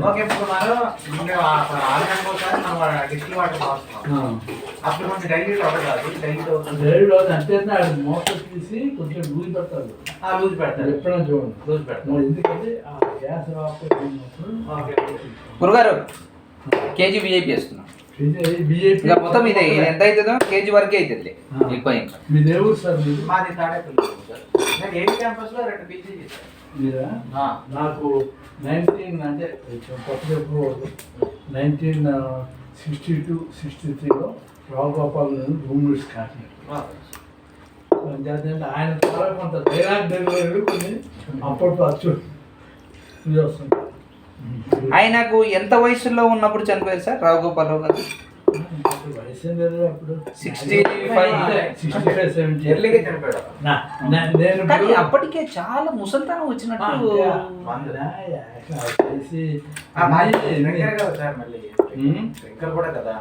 Okay, ఇప్పుడు మనం 6 గంటలకు ఒకసారి మనం డిస్టిల్ వాటర్ పోస్తున్నాం. అప్పుడు కొంచెం డైల్యూట్ అవ్వదు కాదు, డైల్యూట్ అవుతుంది అంటే అది మోటార్ తీసి కొంచెం లూజ్ పెడతారు. లూజ్ పెడతారు, ఎప్పుడైనా చూడండి లూజ్ పెడతారు. ఎందుకంటే ఆ గ్యాస్ రాకపోయినప్పుడు గురుగారు కేజీ విఐపి వేస్తున్నాం. ఇక మొత్తం ఇది ఎంత అవుతుందో కేజీ వరకే అవుతుంది ఎక్కువ. ఇంకా మీ దేవుడు సార్ మీరు? మాది తాడేపల్లి సార్. నేను ఏపీ క్యాంపస్లో 2 పీజీ చేశాను. మీరా? నాకు 19 అంటే కొత్త 1962-63లో రావుగోపాల్ రూమ్ కాకినాడ. ఆయన చాలా కొంత డైలాగ్ డెలివరీ కొన్ని అప్పట్లో అచ్చు వస్తుంది. ఆయనకు ఎంత వయసులో ఉన్నప్పుడు చనిపోయారు సార్ రావుగోపాలరావు గారు? వయసు అప్పుడు 65-70 ఎర్లీగా చనిపోయాడు. కానీ అప్పటికే చాలా ముసలితనం వచ్చినట్టు. దగ్గర కదా సార్, మళ్ళీ దగ్గర కూడా కదా.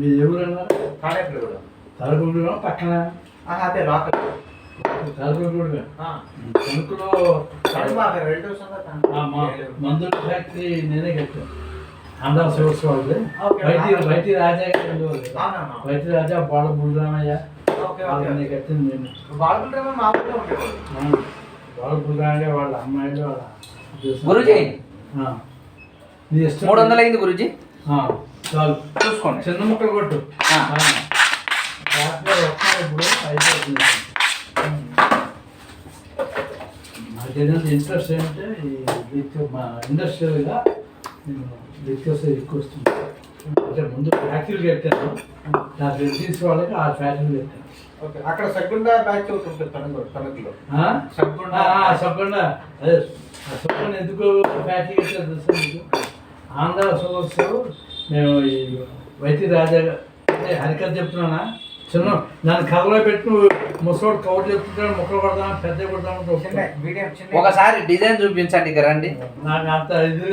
మీరు ఎవరన్నా తాడేపల్లి కూడా తలపూడిలో పక్కన అదే లోకల్ తలపూడి తణుకులో మందుల ఫ్యాక్టరీ నేనే కట్టాను. ఆంధ్ర సోర్స్ వాళ్ళు బయటి రాజా గారు, బయటి రాజా బాల బుల్రామయ్య కట్టింది నేను. బాల బుల్రామయ్య వాళ్ళ అమ్మాయిలు వాళ్ళ గురుజీ నీ ఇష్టం. 300 అయింది గురుజీ, చాలు చూసుకోండి. చిన్న ముక్కలు కొట్టు. ఇప్పుడు అయిపోతుంది. నాకేంటంటే ఇంట్రెస్ట్ ఏంటంటే మా ఇండస్ట్రియల్గా నేను రిక్వెస్ట్ ఎక్కువ వస్తుంది. అంటే ముందు ఫ్యాక్టరీలు కట్టాను, నాకు రెడ్డిస్ వాళ్ళకి 6 ఫ్యాక్టరీలు కట్టాను. అక్కడ సగ్గుండా బ్యాచ్ ఒకటి ఉంటుంది తణుకులో. సగ్గుండా అదే సగ్గుండా ఎందుకు ఫ్యాక్టరీ కట్టారు తెలుసా మీకు? ఆంధ్ర సోర్స్ మేము ఈ వైద్య రాజా అంటే హరికథ చెప్తున్నానా, చిన్న నన్ను కథలో పెట్టి ముసలోడు కవర్ చెప్తుంటాడు, మొక్కలు కొడతాను పెద్ద కొడతాను. ఒకసారి డిజైన్ చూపించండి. ఇక రండి. నాకు అంత ఇది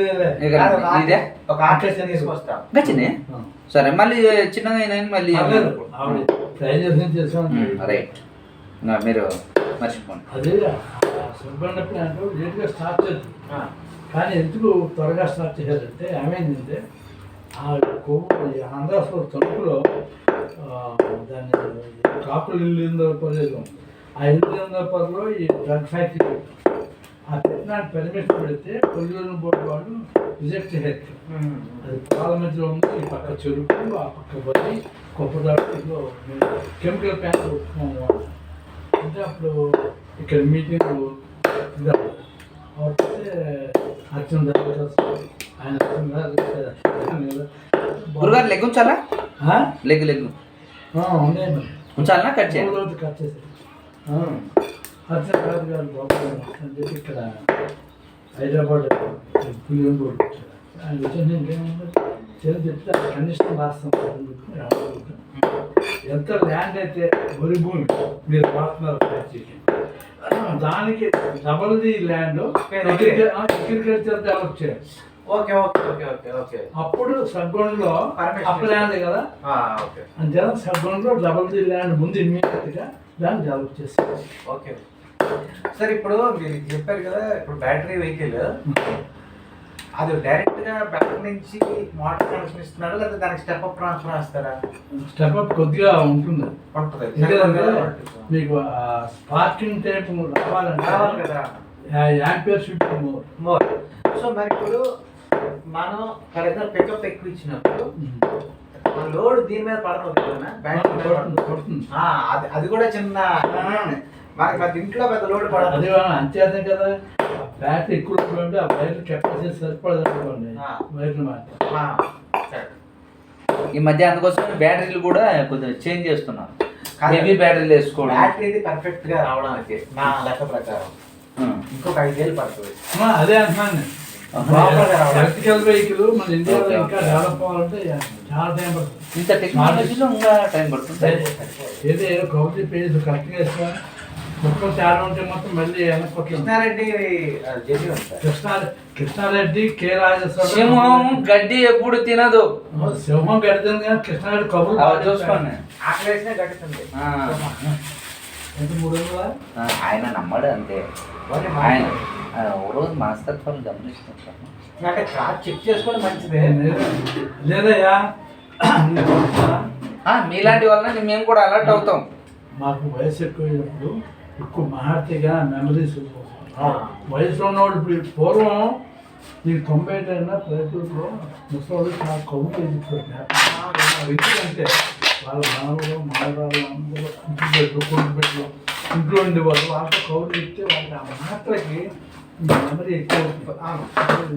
గచ్చినే సరే, మళ్ళీ చిన్నగా అయినా మళ్ళీ ట్రై చేసాను. రైట్, మీరు మర్చిపోండి. అదే సుబ్బండ ప్లాంట్ లేట్గా స్టార్ట్ చేస్తుంది, కానీ ఎందుకు త్వరగా స్టార్ట్ చేయాలంటే ఏమైందంటే ఆ కొవ్వు ఆంధ్ర తణుకులో దాన్ని కాపులు ఇల్లు పర్లేదు. ఆ ఇల్లు పర్లో ఈ డ్రగ్ ఫ్యాక్టరీ ఆ పెట్టినాడు పెర్మిషన్ పెడితే పొల్యూషన్ బోర్డు వాళ్ళు రిజెక్ట్ చేశారు. అది పార్లమెంట్లో ఉంది. ఈ పక్క చెరుకు, ఆ పక్క బలి కొప్పదాట్లో కెమికల్ ప్లాంట్ ఒప్పుకున్నాము. అంటే అప్పుడు ఇక్కడ మీటింగ్ అవుతే అర్చన ఆయన గురుగారు లెగ్ ఉంచాలా? లెగ్ ఉన్నాయి మరి ఉంచాలనా? కట్ చేయాలి. కట్ చేశారు. అర్చన రాజు గారు బాబు అని చెప్పి ఇక్కడ హైదరాబాద్ పులివెందు బోర్డు వచ్చారు. ఆయన వచ్చి ఇంకేమన్నా చెప్తే కండిషన్ రాస్తాం. ఎంత ల్యాండ్ అయితే వరి భూమి మీరు వాడుతున్నారు ఫ్యాక్టరీకి, దానికి double the land agriculture develop చేయాలి. అప్పుడు సబ్గొండలో అప్ ల్యాండ్ కదా, అంతేనా సబ్గొండలో డబల్ ది ల్యాండ్ ముందు ఇమ్మీడియట్ గా దాన్ని డెవలప్ చేస్తారు. ఓకే సార్, ఇప్పుడు మీరు చెప్పారు కదా, ఇప్పుడు బ్యాటరీ వెహికల్ అది డైరెక్ట్ గా బ్యాటరీ నుంచి మోటార్ కనెక్షన్ ఇస్తున్నారా, లేదా దానికి స్టెప్ అప్ ట్రాన్స్ఫర్ చేస్తారా? స్టెప్ అప్ కొద్దిగా ఉంటుంది. మీకు స్పార్కింగ్ టైప్ రావాలంటే కదా, యాంపియర్ షిఫ్ట్ మోర్. సో మరి ఇప్పుడు మనం ఫర్ ఎగ్జాంపుల్ పికప్ ఎక్కువ ఇచ్చినప్పుడు లోడ్ దీని మీద పడుతుంది కదా, అది కూడా చిన్న మనకి పెద్ద ఇంట్లో పెద్ద లోడ్ పడదు. అది అంతేదే కదా, బ్యాటరీ ఎక్కువ ఉంటే ఆ వైర్లు కెపాసిటీ సరిపడదు అనుకోండి, వైర్లు ఈ మధ్య అందుకోసం బ్యాటరీలు కూడా కొంచెం చేంజ్ చేస్తున్నారు. హెవీ బ్యాటరీలు వేసుకోవడం. బ్యాటరీ పర్ఫెక్ట్ గా రావడానికి నా లెక్క ప్రకారం ఇంకొక 5 ఏళ్ళు పడుతుంది. అదే అంటున్నాను. ఎలక్ట్రికల్ వెహికల్ మన ఇండియాలో ఇంకా డెవలప్ అవ్వాలంటే చాలా టైం పడుతుంది. ఇంత టెక్నాలజీలో ఇంకా టైం పడుతుంది. ఏదో కౌంటీ పేజ్ కరెక్ట్గా వేస్తా మొత్తం తేడా ఉంటే మొత్తం మళ్ళీ వెనక్కి. కృష్ణారెడ్డి కే రాజేశ్వర. సింహం గడ్డి ఎప్పుడు తినదు. సింహం గడ్డి కానీ కృష్ణారెడ్డి కబుర్లు చూసుకోండి. గడుతుంది. ఎంత 300 ఆయన నమ్మడు అంతే. ఆయన ఒక రోజు మనస్తత్వాలు గమనిస్తుంటాను. అంటే క్రాస్ చెక్ చేసుకోవడం మంచిదే. లేదయ్యా మీలాంటి వలన మేము కూడా అలర్ట్ అవుతాం. మాకు వయసు ఎక్కువైనప్పుడు ఎక్కువ మహార్తిగా మెమరీస్ వయసులో ఉన్నవాడు ఇప్పుడు పూర్వం నీకు 90 అయినా పల్లెటూరులో ముసలి చాలా కౌంట్ ఎందుకంటే వాళ్ళ మనవలు మనవరాలు అందరూ ఇంట్లో ఇంట్లో ఉండేవాళ్ళు వాళ్ళతో కౌలు ఇస్తే వాళ్ళకి ఆ మాటలకి మెమరీ ఎక్కువ.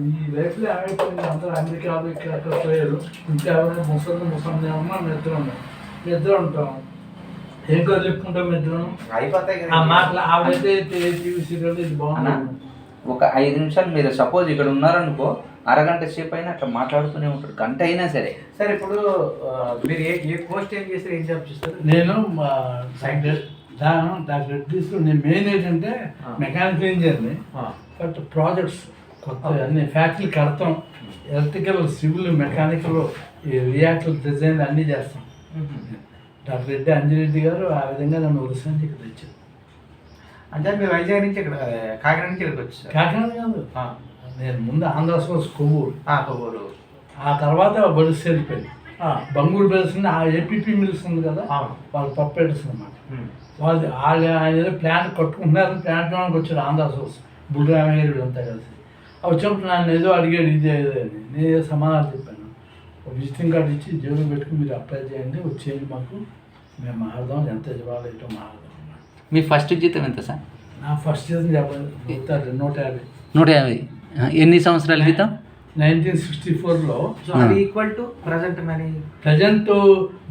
ఈ లైఫ్లో ఏమైపోయింది, అందరూ అమెరికాలో ఇక్కడ పోయారు. ఇంకా ఎవరైనా ముసలి ఏమన్నా నిద్ర ఉంటాం. ఏం కాదు చెప్పుకుంటాం నిద్ర అయిపోతాయి ఆ మాటలు ఆవిడైతే టీవీ సీరియల్ ఇది బాగుంది. ఒక 5 నిమిషాలు మీరు సపోజ్ ఇక్కడ ఉన్నారనుకో, అరగంట సేపు అయినా అట్లా మాట్లాడుతూనే ఉంటాడు, గంట అయినా సరే. సరే ఇప్పుడు మీరు ఏ పోస్ట్ ఏం చేస్తారు, ఏం జాబ్ చేస్తారు? నేను డాక్టర్ రెడ్డిస్ నేను మెయిన్ ఏంటంటే మెకానికల్ ఇంజనీర్ని. బట్ ప్రాజెక్ట్స్ కొత్త అన్ని ఫ్యాక్టరీ కడతాం, electrical civil mechanical reactor design అన్నీ చేస్తాం. డాక్టర్ రెడ్డి అంజిరెడ్డి గారు ఆ విధంగా నన్ను ఒరిస్సానికి ఇక్కడ తెచ్చారు. అంటే మీరు వైజాగ్ నుంచి ఇక్కడ కాకినాడ నుంచి ఇక్కడికి వచ్చారు? కాకినాడ కాదు, నేను ముందు ఆంధ్ర సోర్స్ కొవ్వూరు, కొవ్వూరు. ఆ తర్వాత బొలిసి వెళ్ళిపోయింది. బంగూరు బెల్స్ ఆ ఏపీపీ మిల్స్ ఉంది కదా, వాళ్ళు పప్పెట్స్ అనమాట. వాళ్ళు ఆయన ఏదో ప్లాంట్ కట్టుకుంటున్నారు, ప్లాంట్ వచ్చాడు ఆంధ్ర సోర్స్ బుల్రామయ్య అంతా కలిసి. వచ్చినప్పుడు నన్ను ఏదో అడిగాడు ఇది ఏదో అని, నేను ఏదో సమాధానం చెప్పాను. విజిటింగ్ కార్డు ఇచ్చి జేబులో పెట్టుకుని మీరు అప్లై చేయండి, వచ్చేయండి మాకు, మేము మారుదాం, ఎంత ఇవ్వాలి ఏంటో మారుదాం. మీ ఫస్ట్ జీతం ఎంత సార్? నా ఫస్ట్ జీతం చెప్పండి 150. 150. ఎన్ని సంవత్సరాల క్రితం? 1964లో. సో అది equal to present money? Present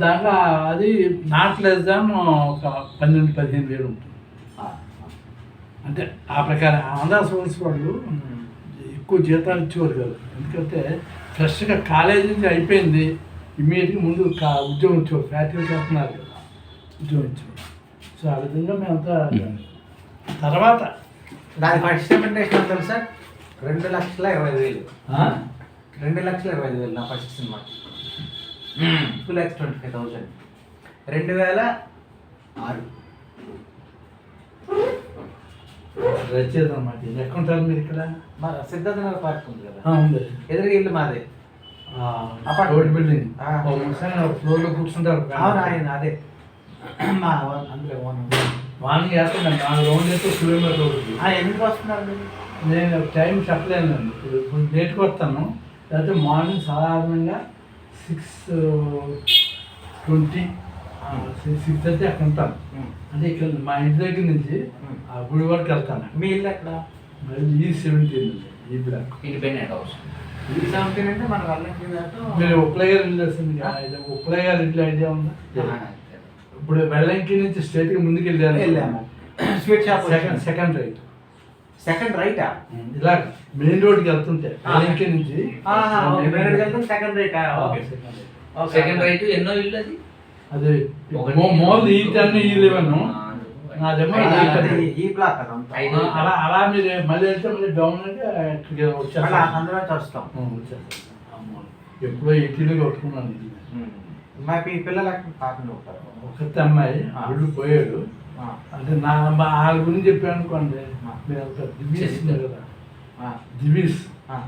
దాంట్లో అది నాట్ లెస్ దాన్ ఒక 12-15 వేలు ఉంటుంది. అంటే ఆ ప్రకారం ఆంధ్ర సోర్స్ వాళ్ళు ఎక్కువ జీతాలు ఇచ్చేవారు కాదు. ఎందుకంటే ఫ్రెష్గా కాలేజీ నుంచి అయిపోయింది, ఇమ్మీడియట్గా ముందు ఉద్యోగం ఇచ్చేవారు, ఫ్యాక్టరీ చేస్తున్నారు కదా, ఉద్యోగం ఇచ్చేవారు. సో ఆ విధంగా మేమంతా తర్వాత దాని ఫస్ట్ ఇంప్లిమెంటేషన్ ఎంత తెలుసా? 2,20,000. 2,20,000 నా ఫస్ట్ సినిమా. 2,25,000. 2006. రచయిత అన్నమాట. ఎక్కడ ఉంటారు మీరు ఇక్కడ? సిద్ధార్థ నగర్ పార్క్ ఉంది కదా, ఉంది, ఎదురుగా ఇల్లు మాదే, రోడ్ బిల్డింగ్. ఫ్లోర్లో కూర్చుంటారు. అవును ఆయన అదే అందులో మార్నింగ్ వేస్తాను 4 రౌండ్ వేస్తే కిలోమీటర్ అవుతుంది. ఎందుకు వస్తున్నారు మీరు? నేను టైం చెప్పలేనండి, ఇప్పుడు లేట్కి వస్తాను. లేకపోతే మార్నింగ్ సాధారణంగా 6:20 6:30 అక్కడ ఉంటాను. అంటే ఇక్కడ మా ఇంటి దగ్గర నుంచి ఆ గుడి వరకు వెళ్తాను. మీ ఇల్లు ఎక్కడ? E17 ఈ బ్లాక్ ఇండిపెండెంట్ హౌస్. E17 అంటే మన మీరు ఉప్పలగారి ఇల్లు వస్తుంది, ఉప్పలగారి ఇంట్లో ఐడియా ఉందా? ఇప్పుడు వెల్లంకి నుంచి స్ట్రైట్గా ముందుకు వెళ్ళాము. Sweet shop second right. Second రైటా? ఇలా మెయిన్ రోడ్కి వెళ్తుంటే వెల్లంకి నుంచి సెకండ్ రైట్. సెకండ్ రైట్ ఎన్నో ఇల్లు అది? అది మోల్ E10 E11 నాదేమో ఈ బ్లాక్. అలా మీరు మళ్ళీ వెళ్తే మళ్ళీ డౌన్ అంటే వచ్చేస్తాం. ఎప్పుడో 80లో కట్టుకున్నాను. మాకు ఈ పిల్లలు కాకుండా ఉంటారు. ఒకటి అమ్మాయి అల్లుడు పోయాడు. అంటే వాళ్ళ గురించి చెప్పాను అనుకోండి, మీరు అంత దివీస్ ఉన్నారు కదా, దివీస్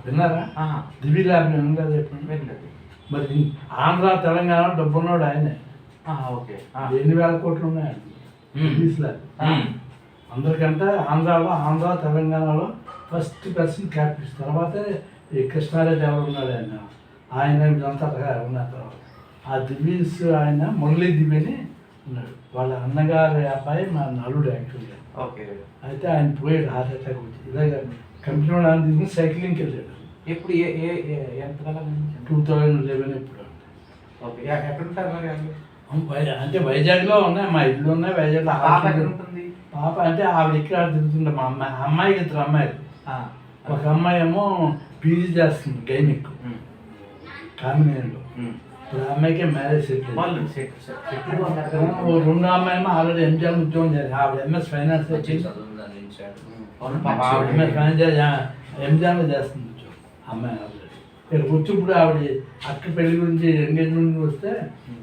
విన్నారా? దివీ ల్యాబ్ విన్నాను కదా చెప్పండి. మరి ఆంధ్ర తెలంగాణ డబ్బున్నాడు ఆయనే. ఓకే, ఎన్ని వేల కోట్లు ఉన్నాయి దివీస్ ల్యాబ్. అందరికంటే ఆంధ్ర తెలంగాణలో ఫస్ట్ పర్సన్ క్యాపిటల్. తర్వాత ఈ కృష్ణారెడ్డి ఎవరు ఉన్నాడు, ఆయన ఇదంతా ఉన్న తర్వాత ఆ దివీస్ ఆయన మురళీ దివ్యని ఉన్నాడు. వాళ్ళ అన్నగారి అబ్బాయి మా నలుడు యాక్చువల్గా. ఓకే. అయితే ఆయన పోయాడు హార్ట్ అటాక్ వచ్చి. ఇలాగ కంపెనీ ఆయన తీసుకుని సైక్లింగ్కి వెళ్ళాడు. ఎప్పుడు ఎంతకాలం? 2011 ఇప్పుడు. ఓకే, ఎక్కడ ఉంటారు మరి? అంటే వైజాగ్లో ఉన్నాయి, మా ఇల్లు ఉన్నాయి వైజాగ్లో. ఉంటుంది పాప అంటే ఆవిడ ఇక్కడ తిరుగుతుండే. మా అమ్మాయికి 2 అమ్మాయిలు. ఒక అమ్మాయి ఏమో పీజీ చేస్తుంది గైనిక్ కామినేలో. ఇప్పుడు అమ్మాయికే మ్యారేజ్ సెట్. 2 అమ్మాయి ఏమో ఆల్రెడీ ఎంజాయ్ ఉద్యోగం చేయాలి. ఆవిడ MS ఫైనాన్స్ ఎంజాయ్ ఎంజాయ్లో చేస్తుంది ఉద్యోగం అమ్మాయి. ఆవిడ ఇక్కడికి వచ్చి ఇప్పుడు ఆవిడ అక్క పెళ్లి గురించి ఎంగేజ్మెంట్ వస్తే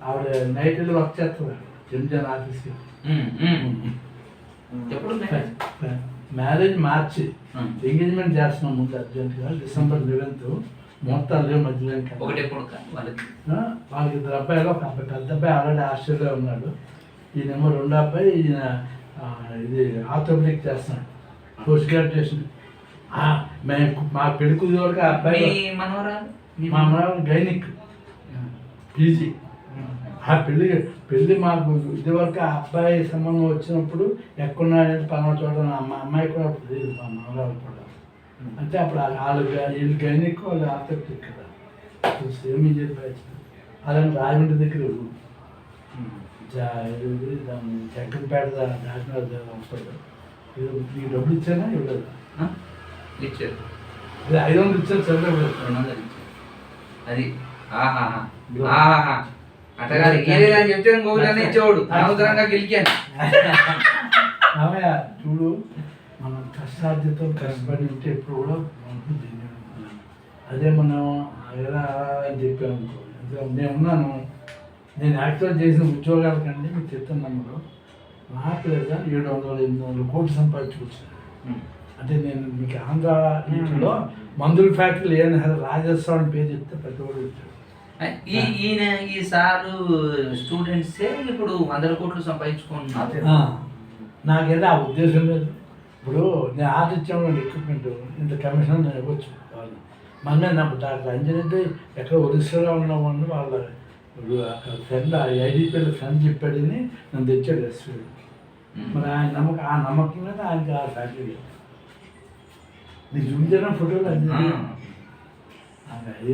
ఆవిడ నైట్ వెళ్ళి వర్క్ చేస్తుంది ఎంజాయ్ ఆఫీస్కి. మ్యారేజ్ మార్చి, ఉమ్. ఎంగేజ్మెంట్ చేస్తున్నాం ముందు అర్జెంట్గా December 11th. ముహూర్తాలు లేవు మధ్యలో ఇంకా. ఒకటే కొడుక వాళ్ళకి. వాళ్ళకి 2 అబ్బాయిలు, ఒక అబ్బాయి, పెద్ద అబ్బాయి ఆల్రెడీ ఆస్ట్రేలియా ఉన్నాడు, ఈయనేమో 2 అబ్బాయి, ఈయన ఇది ఆర్థోపెడిక్ చేస్తున్నాడు, పోస్ట్ గ్రాడ్యుయేషన్. మా పెళ్లి కుదిరి వరకు ఆ అబ్బాయి, మీ మనవరాలు? మా మనవరాలు గైనిక్ పీజీ. ఆ పెళ్ళి మాకు ఇదివరకు ఆ అబ్బాయి సంబంధం వచ్చినప్పుడు ఎక్కడున్నాడంటే పలానా చోట అమ్మాయి కూడా అప్పుడు తెలియదు, మా మనవరాలు కూడా. అంటే అప్పుడు వీళ్ళు గైనిక్, వాళ్ళు ఆర్థోపెడిక్ కదా, సేమ్ ఇంజనీర్ బ్యాచ్. అలాంటి రాజమండ్రి దగ్గర జగ్గంపేట దాటినారు వస్తుంది. నీకు డబ్బులు ఇచ్చానా ఇవ్వలేదు? ఇచ్చారు. అదే 500 ఇచ్చారు, చదవలేదు. 200 ఇచ్చారు. అది అట్లా అని చెప్తే గోగులనే ఇచ్చేవాడు, అనవసరంగా గెలికాను. ఆమె చూడు, మనం కష్టార్జితం కష్టపడి ఉంటే ఎప్పుడు కూడా మనకు అదే మనం ఎలా అని చెప్పామనుకో. నేను ఉన్నాను, నేను యాక్చువల్ చేసిన ఉద్యోగాల కంటే మీకు చెప్తున్నాను, నాకు లేదా 700-800 కోట్లు సంపాదించుకొచ్చాను. అంటే నేను మీకు ఆంధ్ర ఇంట్లో మందుల ఫ్యాక్టరీలు ఏమైనా రాజస్థాన్ పేరు చెప్తే ప్రతి ఒక్కరు వచ్చాడు. ఈయన ఈ సారు స్టూడెంట్సే ఇప్పుడు 100 కోట్లు సంపాదించుకున్నారు. నాకేదో ఆ ఉద్దేశం లేదు. ఇప్పుడు నేను ఆర్డర్ ఇచ్చాను ఎక్విప్మెంట్, ఇంత కమిషన్ నేను ఇవ్వచ్చు. మన నాకు డాక్టర్ అంజనీ ఎక్కడ ఒరిస్సాలో ఉన్నవాడిని వాళ్ళ ఫ్రెండ్, ఐడీపీలో ఫ్రెండ్ చెప్పాడని నన్ను తెచ్చాడు ఎస్పీ. మరి ఆ నమ్మకం మీద ఆయనకి ఆ ఫ్యాక్టరీ నీకు చూపించడం ఫోటోలు అన్నీ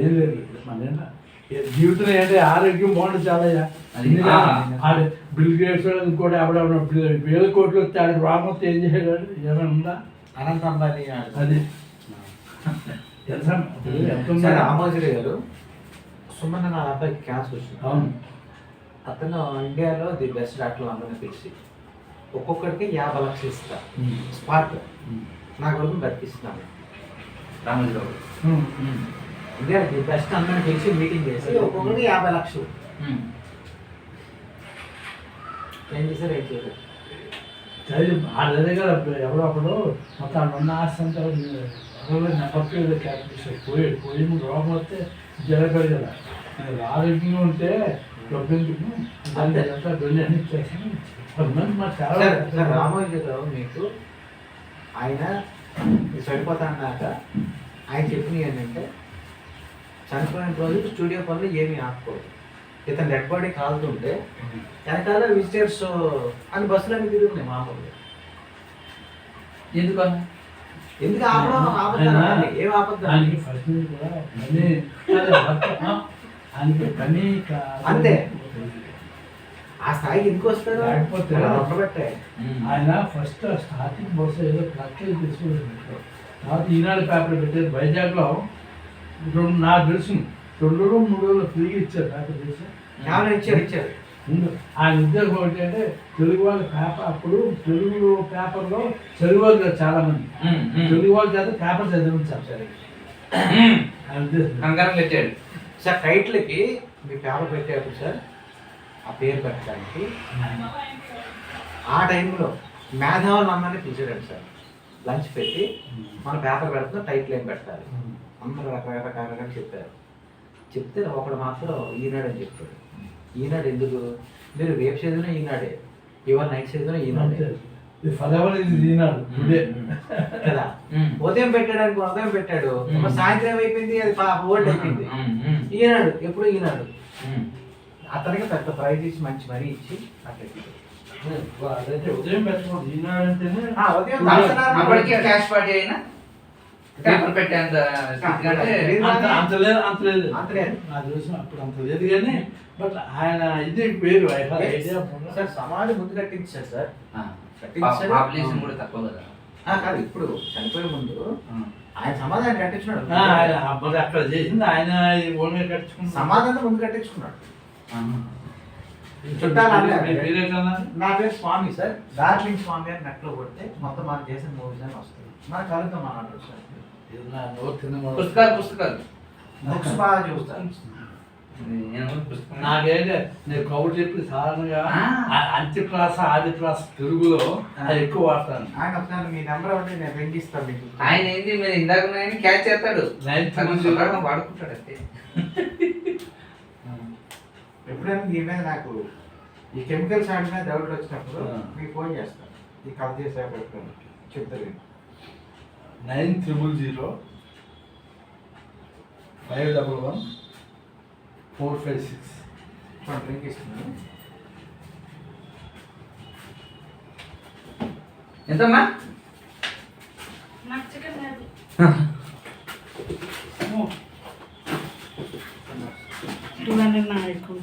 ఏం లేదు. మన జీవితం ఏంటంటే ఆరోగ్యం బాగుంటుంది చాలా. బిల్ గేట్స్ ఇంకోటి ఆవిడ 1000 కోట్లు వస్తే ఆడికి రామొస్తే ఏం చేయగలడు? ఏమైనా ఉందా? అనంత అంబానీ అది రామోజీ గారు సుమన్ నా అబ్బాయికి క్యాన్సర్ వచ్చింది. అవును. అతను ఇండియాలో ది బెస్ట్ డాక్టర్లు అందరినీ పిలిచి ఒక్కొక్కరికి 50 లక్షలు ఇస్తా స్పాట్ నా కొరకు బతికిస్తున్నాను. రామోజీరావు ఇండియా ది బెస్ట్ అందరిని పిలిచి మీటింగ్ చేసి ఒక్కొక్కరికి 50 లక్షలు ఏం చేశారు, ఏం చేయలేదు. వాళ్ళ దగ్గర ఎవరో ఒకడు మొత్తం ఉన్న ఆస్తి అంతా నెపకి క్యాపిటేషన్ పోయి రోగం వస్తే జరగదు కదా. ఆరోగ్యంగా ఉంటే డబ్బులు అంతా డొనేషన్ చేసి చాలా. రామోజీరావు మీకు ఆయన చనిపోతా అన్నాక ఆయన చెప్పినవి ఏంటంటే చనిపోయిన రోజు స్టూడియో పనులు ఏమీ ఆపుకోదు. ఇతను డెడ్ బాడీ కాలుతుంటే వెనకాల విజిటర్స్ అని బస్సులన్నీ తిరుగుతున్నాయి మామూలుగా. ఎందుకు ఎందుకు ఆపడం? ఏం ఆపద్దు అంతే. ఆ స్థాయికి ఎందుకు వస్తాడు? లేకపోతే ఆయన ఫస్ట్ స్టార్టింగ్ బస్సు ఏదో ట్రక్లు తీసుకుని తర్వాత ఈనాడు పేపర్ పెట్టేది వైజాగ్లో. నాకు తెలుసు 2 రోజులు 3 రోజులు ఫ్రీగా ఇచ్చారు పేపర్ చేసి. ఇచ్చారు. ఆయన ఉద్యోగం ఒకటి అంటే తెలుగు వాళ్ళ పేపర్, అప్పుడు తెలుగు పేపర్లో చదివారు చాలా మంది, తెలుగు వాళ్ళ చేత పేపర్ చదివించారు సార్. ఆయన ఉద్దేశం పెట్టాడు సార్. టైటిల్కి మీ పేపర్ పెట్టేప్పుడు సార్ ఆ పేరు పెట్టడానికి ఆ టైంలో మేధావులు అందరినీ పిలిచారండి సార్. లంచ్ పెట్టి మన పేపర్ పెడుతున్నా టైటిల్ ఏం పెట్టాలి అందరూ రకరకాలుగా చెప్పారు. చెప్తే ఒకడు మాత్రం ఈనాడు అని చెప్పాడు. ఈనాడు ఎందుకు? మీరు రేపు చదివినా ఈనాడే, ఇవాళ నైట్ చదివినా ఈనాడే కదా. ఉదయం పెట్టాడు, ఉదయం పెట్టాడు, సాయంత్రం అయిపోయింది, అది ఓల్డ్ అయిపోయింది. ఈనాడు ఎప్పుడు ఈనాడు. అతనికి పెద్ద ప్రైజ్ ఇచ్చి మంచి మరీ ఇచ్చి ఉదయం పెట్టకూడదు. ఈనాడు అంటేనే అప్పటికే క్యాష్ పార్టీ అయినా పేపర్ పెట్టేంత అంత లేదు నాకు తెలుసు. అప్పుడు అంత లేదు కానీ బట్ ఆయన ఇది వేరు. సార్ సమాధి ముందు కట్టించారు సార్. పాపులేషన్ కూడా తక్కువ కదా. కాదు, ఇప్పుడు చనిపోయే ముందు ఆయన సమాధానం కట్టించుకున్నాడు. అక్కడ చేసింది ఆయన ఓన్గా కట్టించుకున్నాడు. సమాధానం ముందు కట్టించుకున్నాడు. చుట్టాలు నా పేరు స్వామి సార్. డార్లింగ్ స్వామి అని నెట్లో కొడితే మొత్తం మనం చేసిన మూవీస్ అని వస్తుంది. మన కలుగుతాం అన్నట్టు సార్. పుస్తకాలు బుక్స్ బాగా చూస్తాను. నాకేంటే నేను కబుర్ చెప్పి సాధారణంగా అంత్యప్రాస ఆదిప్రాస తెలుగులో అది ఎక్కువ వాడతాను. ఆయన ఒకసారి మీ నెంబర్ ఒకటి నేను రింగ్ ఇస్తాను మీకు. ఆయన ఏంది మీరు ఇందాక క్యాచ్ చేస్తాడు, నైన్త్ వాడుకుంటాడు అంతే. ఎప్పుడైనా మీ మీద నాకు ఈ కెమికల్స్ ఆడిన డౌట్ వచ్చినప్పుడు మీకు ఫోన్ చేస్తాను. ఈ కథ చేసాక ఎప్పుడైనా చెప్తారు. 9000 511 456. రింగ్ ఇస్తున్నాను. ఎంతమ్మా? నాకు చికెన్ లేదు. 200 నా ఎక్కువ.